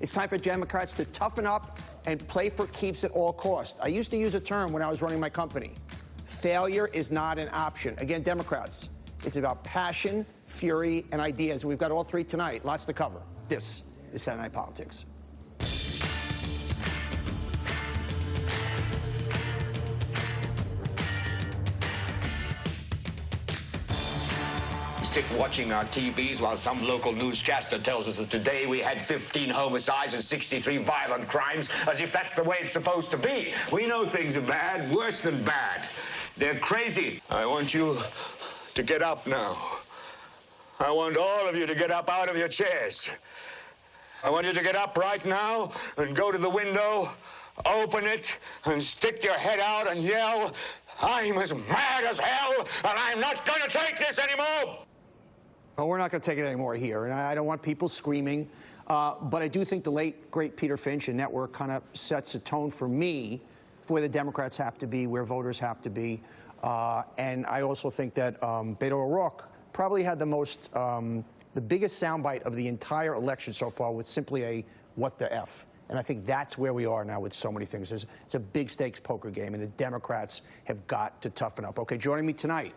It's time for Democrats to toughen up and play for keeps at all costs. I used to use a term when I was running my company. Failure is not an option. Again, Democrats, it's about passion, fury, and ideas. We've got all three tonight. Lots to cover. This is Saturday Night Politics. Sit watching our TVs while some local newscaster tells us that today we had 15 homicides and 63 violent crimes, as if that's the way it's supposed to be. We know things are bad, worse than bad. They're crazy. I want you to get up now. I want all of you to get up out of your chairs. I want you to get up right now and go to the window, open it, and stick your head out and yell, "I'm as mad as hell, and I'm not going to take this anymore!" Well, we're not going to take it anymore here, and I don't want people screaming. But I do think the late, great Peter Finch and Network kind of sets a tone for me for where the Democrats have to be, where voters have to be. And I also think that Beto O'Rourke probably had the biggest soundbite of the entire election so far with simply a "what the F." And I think that's where we are now with so many things. It's a big stakes poker game, and the Democrats have got to toughen up. Okay, joining me tonight,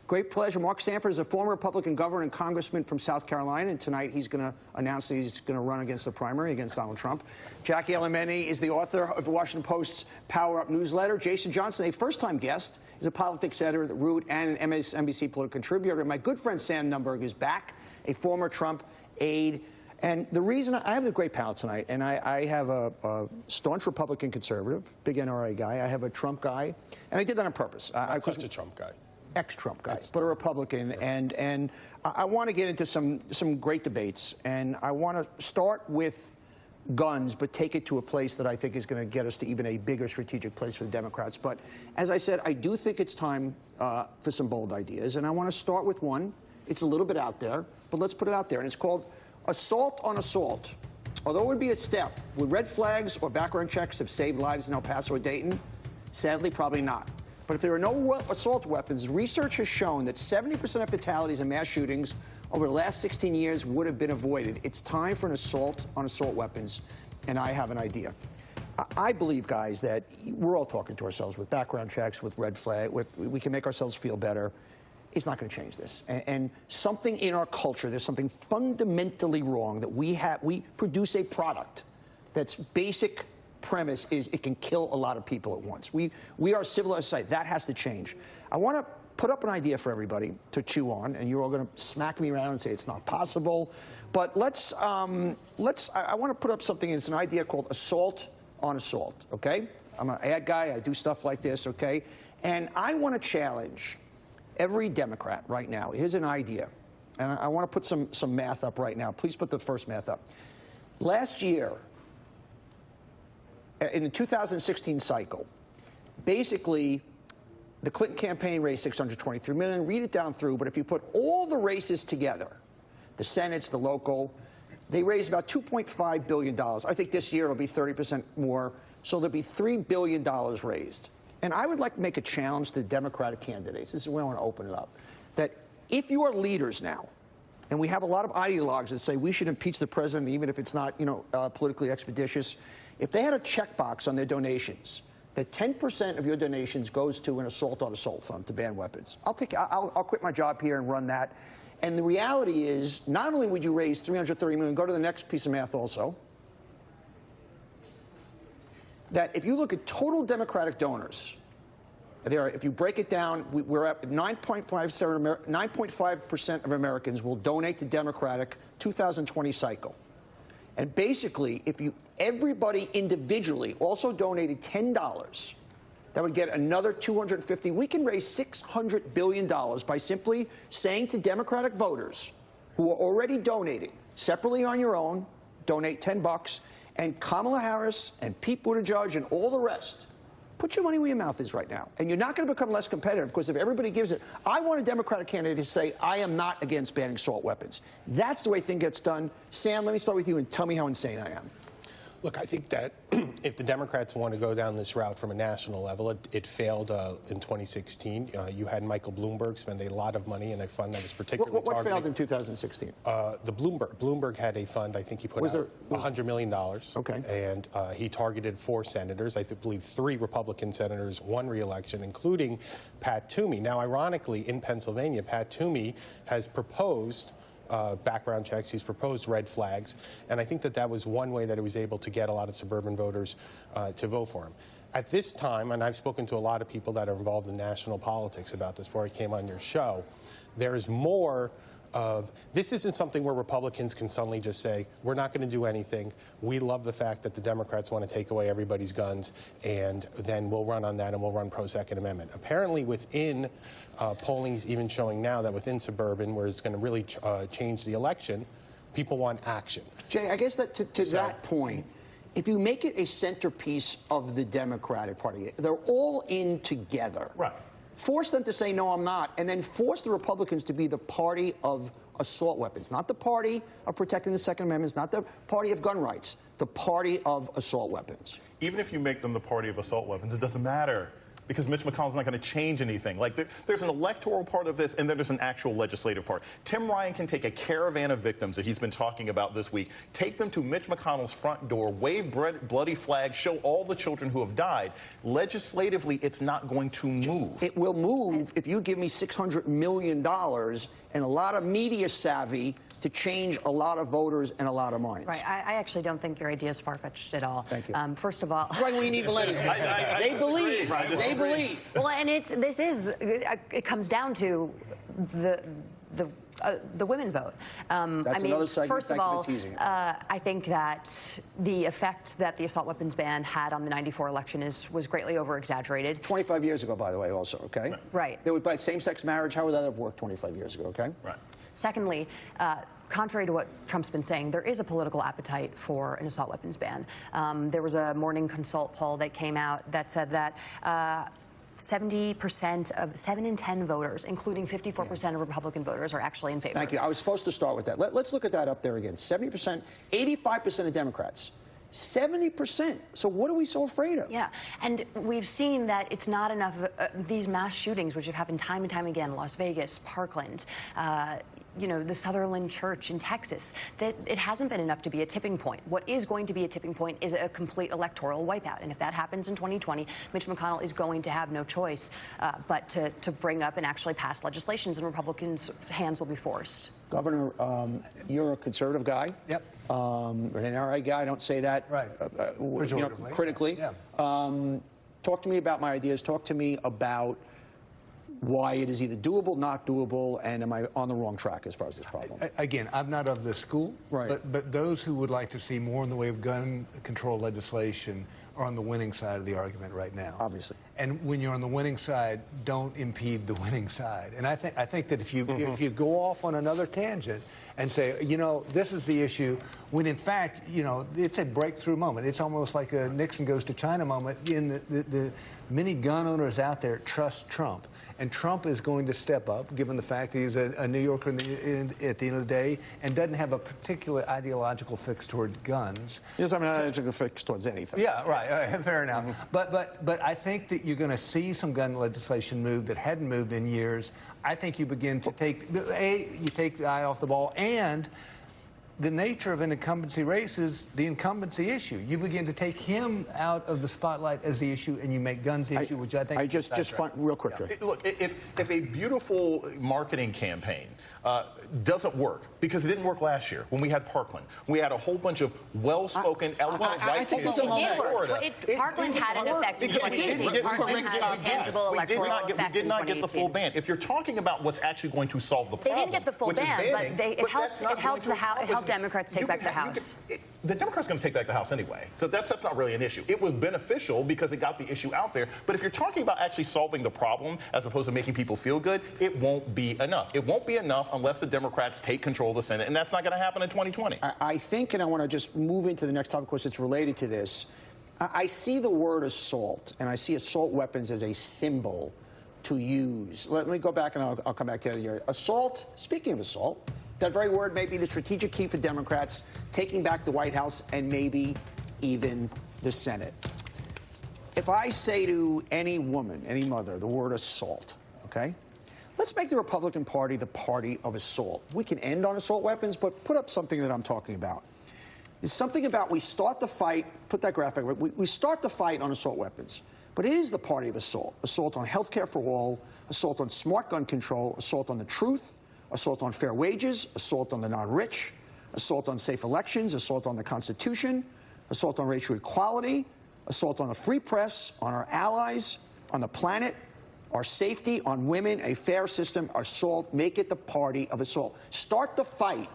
great pleasure. Mark Sanford is a former Republican governor and congressman from South Carolina, and tonight he's going to announce that he's going to run against the primary against Donald Trump. Jackie Alemany is the author of the Washington Post's Power Up newsletter. Jason Johnson, a first-time guest, is a politics editor at The Root and an MSNBC political contributor. And my good friend Sam Nunberg is back, a former Trump aide. And the reason I have a great panel tonight, and I have a staunch Republican conservative, big NRA guy. I have a Trump guy, and I did that on purpose. I'm such a Trump guy. Ex-Trump guy, but a Republican, and I want to get into some great debates, and I want to start with guns, but take it to a place that I think is going to get us to even a bigger strategic place for the Democrats. But as I said, I do think it's time for some bold ideas, and I want to start with one. It's a little bit out there, but let's put it out there, and it's called assault on assault. Although it would be a step, would red flags or background checks have saved lives in El Paso or Dayton? Sadly, probably not. But if there are no assault weapons, research has shown that 70% of fatalities in mass shootings over the last 16 years would have been avoided. It's time for an assault on assault weapons, and I have an idea. I believe, guys, that we're all talking to ourselves with background checks, with red flag, we can make ourselves feel better. It's not going to change this. And something in our culture, there's something fundamentally wrong that we produce a product that's basic premise is it can kill a lot of people at once. We are a civilized society. That has to change. I want to put up an idea for everybody to chew on, and you're all going to smack me around and say it's not possible. But I want to put up something, and it's an idea called assault on assault, okay? I'm an ad guy. I do stuff like this, okay? And I want to challenge every Democrat right now. Here's an idea, and I want to put some math up right now. Please put the first math up. Last year, in the 2016 cycle, basically, the Clinton campaign raised $623 million. Read it down through, but if you put all the races together, the Senates, the local, they raised about $2.5 billion. I think this year it'll be 30% more, so there'll be $3 billion raised. And I would like to make a challenge to the Democratic candidates. This is where I want to open it up. That if you are leaders now, and we have a lot of ideologues that say we should impeach the president even if it's not, politically expeditious, if they had a checkbox on their donations, that 10% of your donations goes to an assault on assault fund to ban weapons. I'll quit my job here and run that. And the reality is, not only would you raise $330 million, go to the next piece of math also, that if you look at total Democratic donors, if you break it down, we're at 9.5% of Americans will donate to Democratic 2020 cycle. And basically, if everybody individually also donated $10, that would get another $250. We can raise $600 billion by simply saying to Democratic voters who are already donating, separately on your own, donate $10, and Kamala Harris and Pete Buttigieg and all the rest, put your money where your mouth is right now. And you're not going to become less competitive because if everybody gives it, I want a Democratic candidate to say, I am not against banning assault weapons. That's the way things gets done. Sam, let me start with you and tell me how insane I am. Look, I think that if the Democrats want to go down this route from a national level, it failed in 2016. You had Michael Bloomberg spend a lot of money in a fund that was particularly What targeted. failed in 2016? The Bloomberg had a fund. I think he put out $100 million. Okay. And he targeted 4 senators. I believe 3 Republican senators won re-election, including Pat Toomey. Now, ironically, in Pennsylvania, Pat Toomey has proposed background checks. He's proposed red flags. And I think that was one way that he was able to get a lot of suburban voters to vote for him. At this time, and I've spoken to a lot of people that are involved in national politics about this before I came on your show, there's more of, this isn't something where Republicans can suddenly just say, we're not going to do anything. We love the fact that the Democrats want to take away everybody's guns, and then we'll run on that and we'll run pro-Second Amendment. Apparently within polling is even showing now that within suburban, where it's going to really change the election, people want action. Jay, I guess that to that point, if you make it a centerpiece of the Democratic Party, they're all in together. Right. Force them to say, no, I'm not, and then force the Republicans to be the party of assault weapons, not the party of protecting the Second Amendment, not the party of gun rights, the party of assault weapons. Even if you make them the party of assault weapons, it doesn't matter, because Mitch McConnell's not going to change anything. Like, there's an electoral part of this, and then there's an actual legislative part. Tim Ryan can take a caravan of victims that he's been talking about this week, take them to Mitch McConnell's front door, wave bloody flags, show all the children who have died. Legislatively, it's not going to move. It will move if you give me $600 million and a lot of media savvy to change a lot of voters and a lot of minds. Right. I actually don't think your idea is far-fetched at all. Thank you. First of all, That's why we need millennials. They believe. They believe. Well, and it comes down to the women vote. That's another segment. First of Thank you all, for teasing. I think that the effect that the assault weapons ban had on the '94 election was greatly over-exaggerated. 25 years ago, by the way, also, okay? Right. They would buy same-sex marriage. How would that have worked 25 years ago, okay? Right. Secondly, contrary to what Trump's been saying, there is a political appetite for an assault weapons ban. There was a Morning Consult poll that came out that said that 70% of 7 in 10 voters, including 54% of Republican voters, are actually in favor. Thank you. I was supposed to start with that. Let's look at that up there again. 70%, 85% of Democrats. 70%. So what are we so afraid of? Yeah, and we've seen that it's not enough. These mass shootings, which have happened time and time again, Las Vegas, Parkland, the Sutherland Church in Texas, that it hasn't been enough to be a tipping point. What is going to be a tipping point is a complete electoral wipeout. And if that happens in 2020, Mitch McConnell is going to have no choice but to bring up and actually pass legislations, and Republicans' hands will be forced. Governor, you're a conservative guy. Yep. An NRA guy. I don't say that Right. critically. Yeah. Talk to me about my ideas. Talk to me about why it is either doable, not doable, and am I on the wrong track as far as this problem? Again, I'm not of the school, Right. but those who would like to see more in the way of gun control legislation are on the winning side of the argument right now. Obviously. And when you're on the winning side, don't impede the winning side. And I think that if you go off on another tangent and say, this is the issue, when in fact, it's a breakthrough moment. It's almost like a Nixon goes to China moment. The many gun owners out there trust Trump. And Trump is going to step up, given the fact that he's a New Yorker at the end of the day and doesn't have a particular ideological fix toward guns. He doesn't have an ideological fix towards anything. Yeah, right. Fair enough. But I think that you're going to see some gun legislation move that hadn't moved in years. I think you begin to take the eye off the ball, and the nature of an incumbency race is the incumbency issue. You begin to take him out of the spotlight as the issue, and you make guns the issue, which I think. Real quick. Yeah. Look, if a beautiful marketing campaign doesn't work, because it didn't work last year when we had Parkland, we had a whole bunch of well-spoken, eloquent white people from Florida. Parkland had an effect in 2018. Parkland had a tangible electoral effect in 2018. We did not get the full ban. If you're talking about what's actually going to solve the problem, they didn't get the full ban, but it helped Democrats take back the House. The Democrats are going to take back the House anyway, so that's not really an issue. It was beneficial because it got the issue out there, but if you're talking about actually solving the problem as opposed to making people feel good, it won't be enough. It won't be enough unless the Democrats take control of the Senate, and that's not going to happen in 2020. I think, and I want to just move into the next topic because it's related to this, I see the word assault, and I see assault weapons as a symbol to use. Let me go back, and I'll come back to the other area. Assault, speaking of assault, that very word may be the strategic key for Democrats taking back the White House and maybe even the Senate. If I say to any woman, any mother, the word assault, okay? Let's make the Republican Party the party of assault. We can end on assault weapons, but put up something that I'm talking about. There's something about we start the fight, put that graphic, we start the fight on assault weapons, but it is the party of assault. Assault on health care for all, assault on smart gun control, assault on the truth, assault on fair wages, assault on the non-rich, assault on safe elections, assault on the Constitution, assault on racial equality, assault on a free press, on our allies, on the planet, our safety, on women, a fair system, assault, make it the party of assault. Start the fight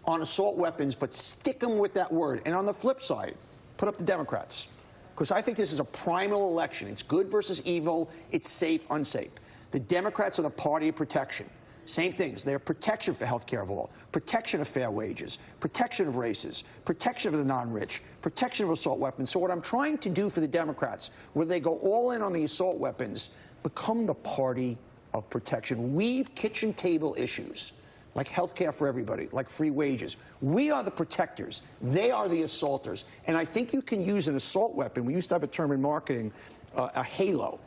on assault weapons, but stick them with that word. And on the flip side, put up the Democrats. Because I think this is a primal election. It's good versus evil. It's safe, unsafe. The Democrats are the party of protection. Same things. They're protection for health care of all, protection of fair wages, protection of races, protection of the non-rich, protection of assault weapons. So what I'm trying to do for the Democrats, where they go all in on the assault weapons, become the party of protection. Weave kitchen table issues, like health care for everybody, like free wages. We are the protectors. They are the assaulters. And I think you can use an assault weapon. We used to have a term in marketing, a halo,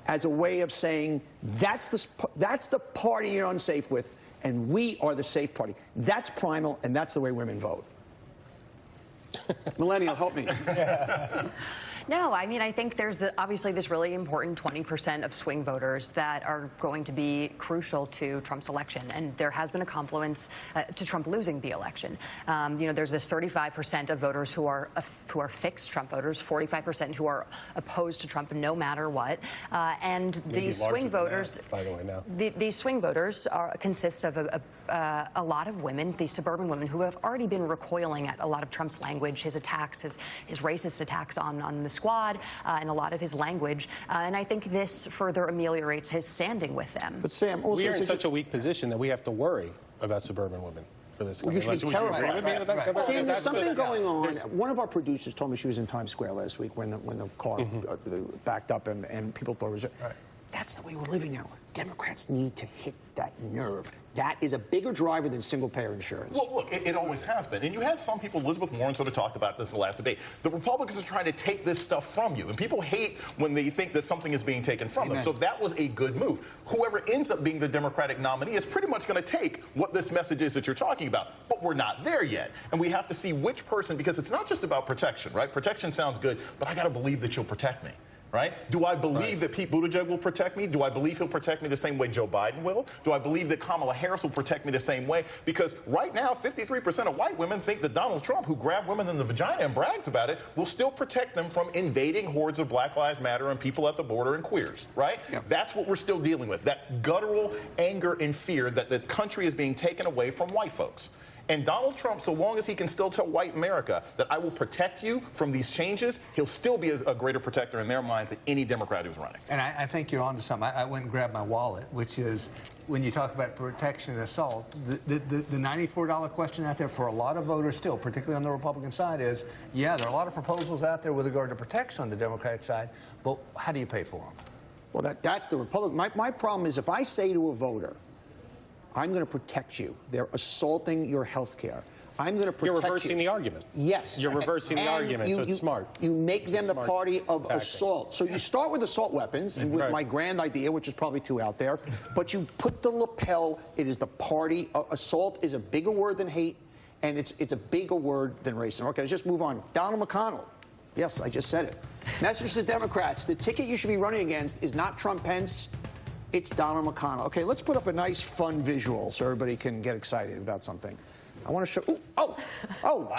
as a way of saying that's the party you're unsafe with, and we are the safe party. That's primal, and that's the way women vote. Millennial, help me. No, I mean, I think there's obviously this really important 20% of swing voters that are going to be crucial to Trump's election, and there has been a confluence to Trump losing the election. There's this 35% of voters who are fixed Trump voters, 45% who are opposed to Trump no matter what, and these swing voters, by the way, now these swing voters consist of a lot of women, these suburban women, who have already been recoiling at a lot of Trump's language, his attacks, his racist attacks on the squad, and a lot of his language. And I think this further ameliorates his standing with them. But Sam, also, we are in such a weak position that we have to worry about suburban women for this. You should be terrified. Right. Sam, there's something going on. One of our producers told me she was in Times Square last week when the car backed up and people thought it was. Right. That's the way we're living now. Democrats need to hit that nerve. That is a bigger driver than single-payer insurance. Well, look, it always has been. And you have some people, Elizabeth Warren sort of talked about this in the last debate. The Republicans are trying to take this stuff from you. And people hate when they think that something is being taken from them. So that was a good move. Whoever ends up being the Democratic nominee is pretty much going to take what this message is that you're talking about. But we're not there yet. And we have to see which person, because it's not just about protection, right? Protection sounds good, but I got to believe that you'll protect me. Right? Do I believe that Pete Buttigieg will protect me? Do I believe he'll protect me the same way Joe Biden will? Do I believe that Kamala Harris will protect me the same way? Because right now, 53% of white women think that Donald Trump, who grabbed women in the vagina and brags about it, will still protect them from invading hordes of Black Lives Matter and people at the border and queers, right? Yep. That's what we're still dealing with, that guttural anger and fear that the country is being taken away from white folks. And Donald Trump, so long as he can still tell white America that I will protect you from these changes, he'll still be a greater protector in their minds than any Democrat who's running. And I think you're onto something. I went and grabbed my wallet, which is when you talk about protection and assault, the $94 question out there for a lot of voters still, particularly on the Republican side, is, yeah, there are a lot of proposals out there with regard to protection on the Democratic side, but how do you pay for them? Well, that's the Republican. My problem is if I say to a voter, I'm going to protect you. They're assaulting your health care. I'm going to protect you. You're reversing the argument. Yes. You're reversing the argument, so it's smart. You make them the party of tactic. assault. So you start with assault weapons, and with my grand idea, which is probably too out there, but you put the lapel, it is the party of assault is a bigger word than hate, and it's a bigger word than racism. Okay, let's just move on. Donald McConnell. Yes, I just said it. Message to the Democrats. The ticket you should be running against is not Trump Pence. It's Donald McConnell. Okay, let's put up a nice, fun visual so everybody can get excited about something. I want to show. Ooh, oh, wow.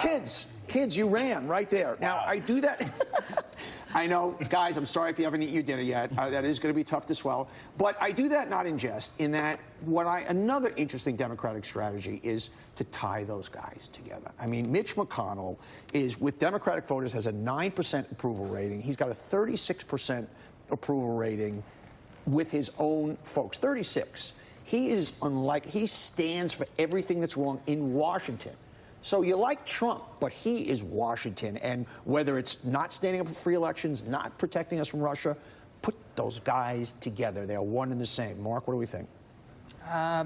Kids, you ran right there. Now, I do that. I know, guys, I'm sorry if you haven't eaten your dinner yet. That is going to be tough to swallow. But I do that not in jest, in that another interesting Democratic strategy is to tie those guys together. I mean, Mitch McConnell is, with Democratic voters, has a 9% approval rating. He's got a 36% approval rating with his own folks, 36. He stands for everything that's wrong in Washington. So you like Trump, but he is Washington. And whether it's not standing up for free elections, not protecting us from Russia, put those guys together. They are one and the same. Mark, what do we think?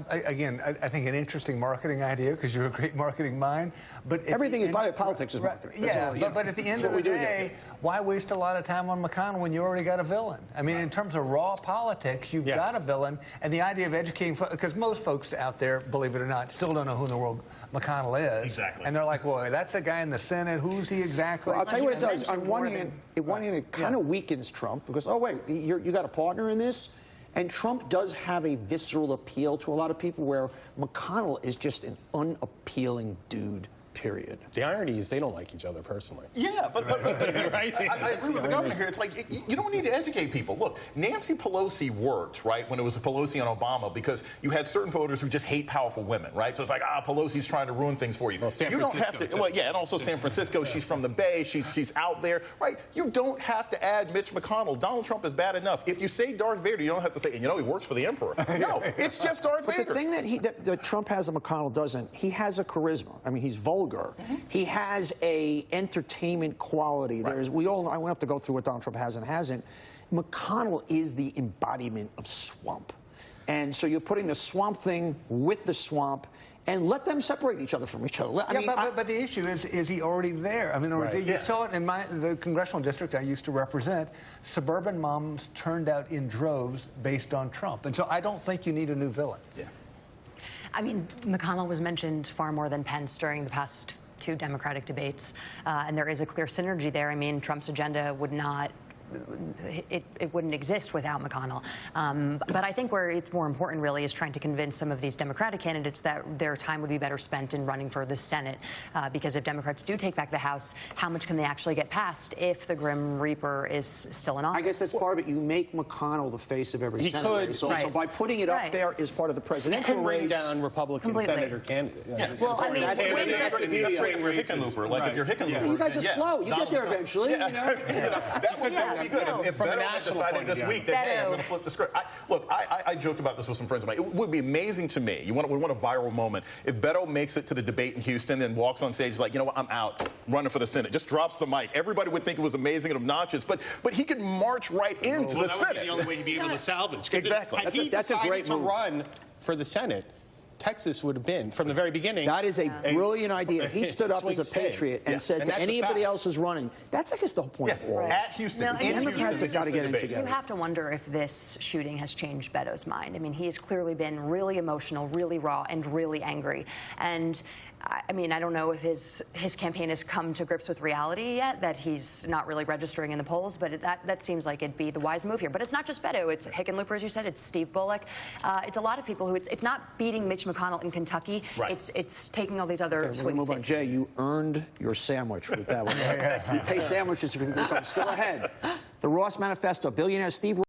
Again, I think an interesting marketing idea because you're a great marketing mind. But Everything is politics is marketing. Yeah, but at the end of the day, why waste a lot of time on McConnell when you already got a villain? I mean, in terms of raw politics, you've got a villain, and the idea of educating, because most folks out there, believe it or not, still don't know who in the world McConnell is. Exactly. And they're like, well, that's a guy in the Senate. Who's he exactly? Well, I'll tell you what it does. On one hand, it kind of weakens Trump because, oh, wait, you got a partner in this? And Trump does have a visceral appeal to a lot of people where McConnell is just an unappealing dude, period. The irony is they don't like each other personally. Yeah, but right? I agree with the governor here. It's like, you don't need to educate people. Look, Nancy Pelosi worked, right, when it was Pelosi and Obama because you had certain voters who just hate powerful women, right? So it's like, Pelosi's trying to ruin things for you. Well, San you don't Francisco, have to, too. well, yeah, and also San Francisco. She's from the Bay. She's out there, right? You don't have to add Mitch McConnell. Donald Trump is bad enough. If you say Darth Vader, you don't have to say, and he works for the Emperor. No, it's just Darth But Vader. the thing that Trump has that McConnell doesn't, he has a charisma. I mean, he's vulgar. He has a entertainment quality. Right. We all know, I won't have to go through what Donald Trump has and hasn't. McConnell is the embodiment of swamp. And so you're putting the swamp thing with the swamp and let them separate each other from each other. But the issue is he already there? I mean, you saw it in the congressional district I used to represent. Suburban moms turned out in droves based on Trump. And so I don't think you need a new villain. Yeah. I mean, McConnell was mentioned far more than Pence during the past 2 Democratic debates, and there is a clear synergy there. I mean, Trump's agenda would not. It wouldn't exist without McConnell. But I think where it's more important really is trying to convince some of these Democratic candidates that their time would be better spent in running for the Senate. Because if Democrats do take back the House, how much can they actually get passed if the Grim Reaper is still in office? I guess that's part of it. You make McConnell the face of every Senate could, race. Also, by putting it up there as part of the presidential He could bring race. down Republican Completely. senator candidates. Well, I mean, That's the way the that- beauty of it. If you're Hickenlooper, like if you're Hickenlooper, You guys are then, slow. You get there eventually. Yeah. That would be good. no. If From a Beto had national decided point of this view. week that, hey, I'm Beto. going to flip the script. I joked about this with some friends of mine. It would be amazing to me. We want a viral moment. If Beto makes it to the debate in Houston, then walks on stage like, you know what, I'm out, running for the Senate. Just drops the mic. Everybody would think it was amazing and obnoxious, but he could march right into the That would be Senate. the only way he'd be able to salvage. 'Cause Exactly. Had he That's a decided great to move. run for the Senate, Texas would have been, from the very beginning. That is a brilliant idea. If he stood up as a swing state. patriot and Yeah. said And to that's a anybody fact. else who's running, that's, I guess, the whole point of all. At Houston. No, in and Houston, Democrats have got to get in debate. together. You have to wonder if this shooting has changed Beto's mind. I mean, he has clearly been really emotional, really raw, and really angry. And I mean, I don't know if his campaign has come to grips with reality yet, that he's not really registering in the polls, but that seems like it'd be the wise move here. But it's not just Beto. It's Hickenlooper, as you said. It's Steve Bullock. It's a lot of people who it's not beating Mitch McConnell in Kentucky. Right. It's taking all these other We're going to swing move on. states. Jay, you earned your sandwich with that one. You pay sandwiches if you can become still ahead. The Ross Manifesto, billionaire Steve